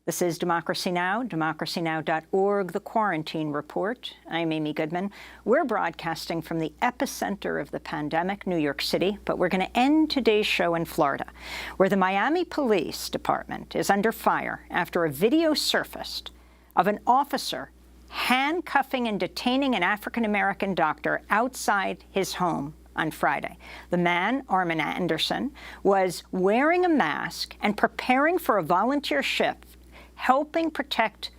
This is Democracy Now!, democracynow.org, The Quarantine Report. I'm Amy Goodman. We're broadcasting from the epicenter of the pandemic, New York City, but we're going to end today's show in Florida, where the Miami Police Department is under fire after a video surfaced of an officer handcuffing and detaining an African-American doctor outside his home on Friday. The man, Armin Anderson, was wearing a mask and preparing for a volunteer shift helping protect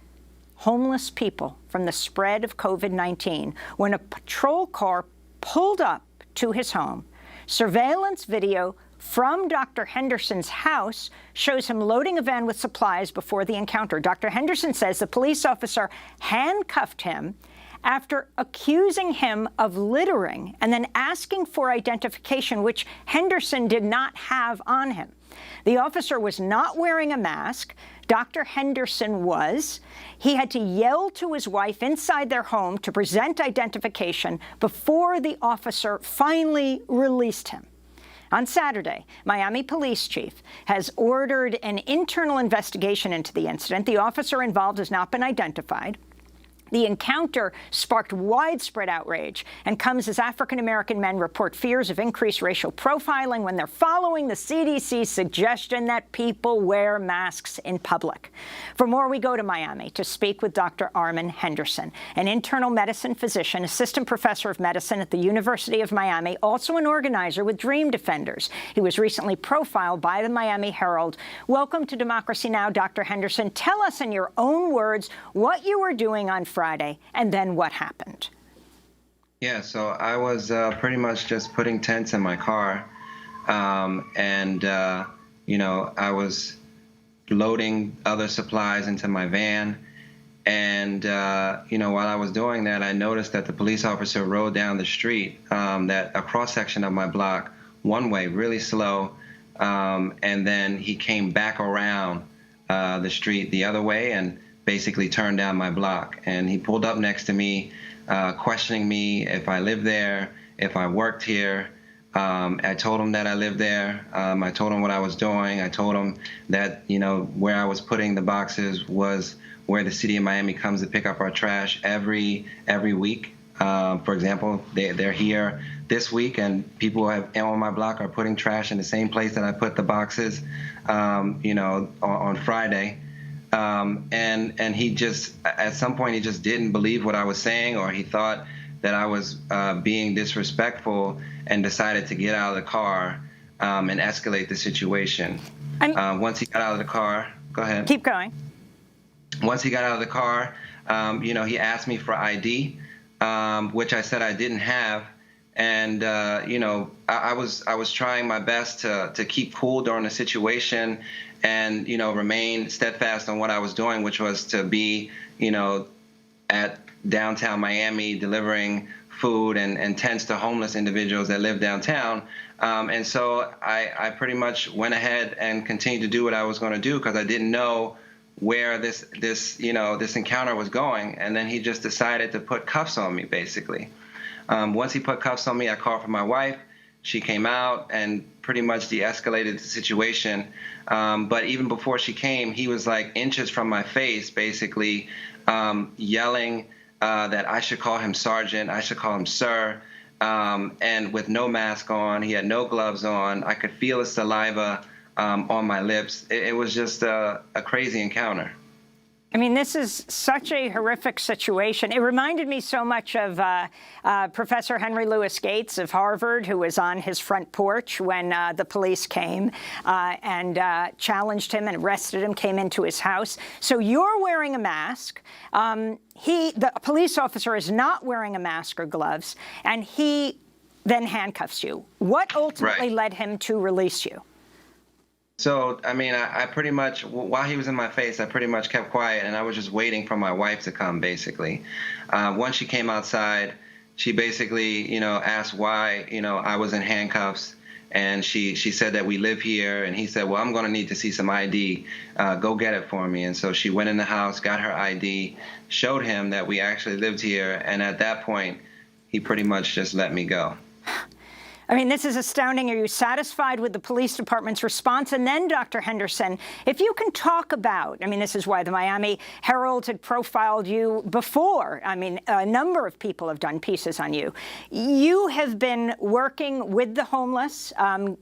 homeless people from the spread of COVID-19 when a patrol car pulled up to his home. Surveillance video from Dr. Henderson's house shows him loading a van with supplies before the encounter. Dr. Henderson says the police officer handcuffed him after accusing him of littering and then asking for identification, which Henderson did not have on him. The officer was not wearing a mask. Dr. Henderson was. He had to yell to his wife inside their home to present identification before the officer finally released him. On Saturday, Miami Police Chief has ordered an internal investigation into the incident. The officer involved has not been identified. The encounter sparked widespread outrage and comes as African-American men report fears of increased racial profiling when they're following the CDC's suggestion that people wear masks in public. For more, we go to Miami to speak with Dr. Armin Henderson, an internal medicine physician, assistant professor of medicine at the University of Miami, also an organizer with Dream Defenders. He was recently profiled by the Miami Herald. Welcome to Democracy Now!, Dr. Henderson. Tell us in your own words what you were doing on Friday, and then what happened. Yeah, so I was pretty much just putting tents in my car, you know, I was loading other supplies into my van, and you know, while I was doing that, I noticed that the police officer rode down the street, that a cross-section of my block, one way, really slow, and then he came back around the street the other way and basically turned down my block. And he pulled up next to me, questioning me if I lived there, if I worked here. I told him that I lived there. I told him what I was doing. I told him that, you know, where I was putting the boxes was where the city of Miami comes to pick up our trash every week. For example, they're here this week, and people on my block are putting trash in the same place that I put the boxes, you know, on Friday. And he just, at some point, he just didn't believe what I was saying, or he thought that I was being disrespectful, and decided to get out of the car and escalate the situation. Once he got out of the car, go ahead. Keep going. Once he got out of the car, you know, he asked me for ID, which I said I didn't have. And, you know, I was trying my best to keep cool during the situation and, you know, remain steadfast on what I was doing, which was to be, you know, at downtown Miami delivering food and tents to homeless individuals that live downtown. And so I pretty much went ahead and continued to do what I was going to do because I didn't know where this encounter was going. And then he just decided to put cuffs on me, basically. Once he put cuffs on me, I called for my wife. She came out and pretty much de-escalated the situation. But even before she came, he was like inches from my face, basically yelling that I should call him Sergeant, I should call him Sir, and with no mask on. He had no gloves on. I could feel his saliva on my lips. It was just a crazy encounter. I mean, this is such a horrific situation. It reminded me so much of Professor Henry Louis Gates of Harvard, who was on his front porch when the police came and challenged him and arrested him, came into his house. So you're wearing a mask. The police officer is not wearing a mask or gloves, and he then handcuffs you. What ultimately led him to release you? So, I mean, I pretty much, while he was in my face, I pretty much kept quiet, and I was just waiting for my wife to come, basically. Once she came outside, she basically, you know, asked why, you know, I was in handcuffs, and she said that we live here, and he said, well, I'm going to need to see some ID. Go get it for me. And so she went in the house, got her ID, showed him that we actually lived here, and at that point, he pretty much just let me go. I mean, this is astounding. Are you satisfied with the police department's response? And then, Dr. Henderson, if you can talk about, I mean, this is why the Miami Herald had profiled you before. I mean, a number of people have done pieces on you. You have been working with the homeless,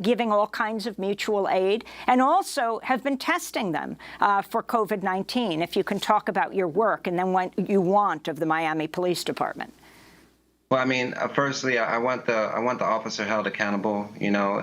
giving all kinds of mutual aid, and also have been testing them for COVID-19. If you can talk about your work and then what you want of the Miami Police Department. Well, I mean, firstly, I want the officer held accountable. You know,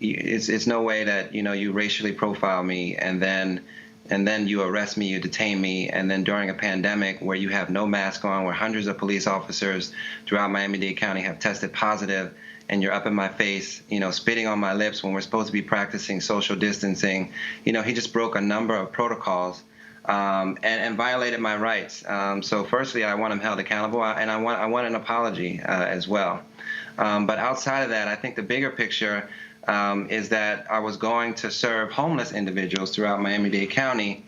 it's no way that you racially profile me and then you arrest me, you detain me, and then during a pandemic where you have no mask on, where hundreds of police officers throughout Miami-Dade County have tested positive, and you're up in my face, spitting on my lips when we're supposed to be practicing social distancing. He just broke a number of protocols. And violated my rights. So firstly, I want him held accountable, and I want an apology as well. But outside of that, I think the bigger picture is that I was going to serve homeless individuals throughout Miami-Dade County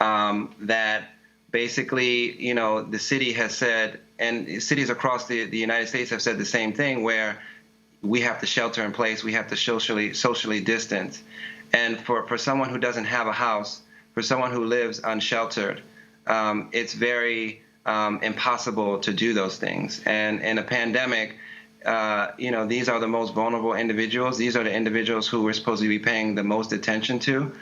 that basically, the city has said, and cities across the United States have said the same thing, where we have to shelter in place, we have to socially distance. And for someone who doesn't have a house, for someone who lives unsheltered, it's very impossible to do those things. And in a pandemic, these are the most vulnerable individuals. These are the individuals who we're supposed to be paying the most attention to,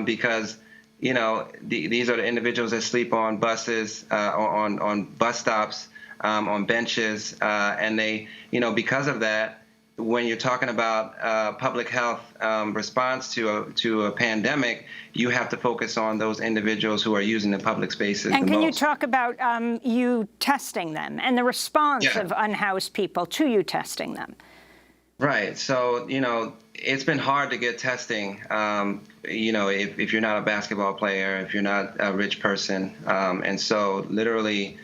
because these are the individuals that sleep on buses, on bus stops, on benches, and they, because of that, when you're talking about public health response to a pandemic, you have to focus on those individuals who are using the public spaces. And can you talk about you testing them and the response of unhoused people to you testing them? Right. So, it's been hard to get testing, if you're not a basketball player, if you're not a rich person. And so literally,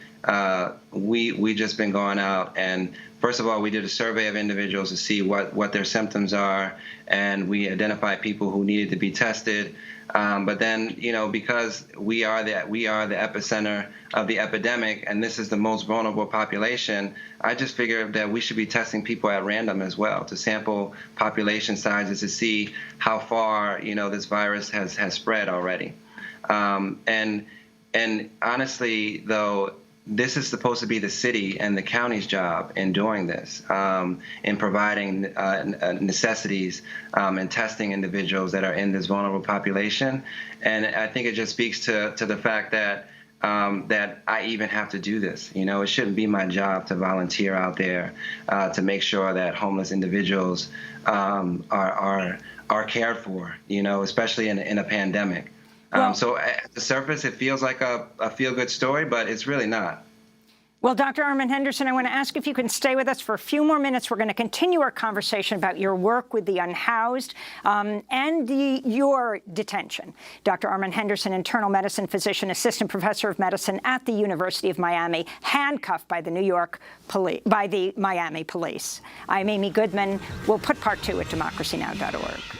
we just been going out, and first of all, we did a survey of individuals to see what their symptoms are, and we identified people who needed to be tested. But then, because we are the epicenter of the epidemic, and this is the most vulnerable population, I just figured that we should be testing people at random as well, to sample population sizes to see how far this virus has spread already. And honestly, though, this is supposed to be the city and the county's job in doing this, in providing necessities and testing individuals that are in this vulnerable population. And I think it just speaks to the fact that that I even have to do this. It shouldn't be my job to volunteer out there to make sure that homeless individuals are cared for, especially in a pandemic. So at the surface, it feels like a feel-good story, but it's really not. Well, Dr. Armand Henderson, I want to ask if you can stay with us for a few more minutes. We're going to continue our conversation about your work with the unhoused and your detention. Dr. Armand Henderson, internal medicine physician, assistant professor of medicine at the University of Miami, handcuffed by the Miami police. I'm Amy Goodman. We'll put part 2 at democracynow.org.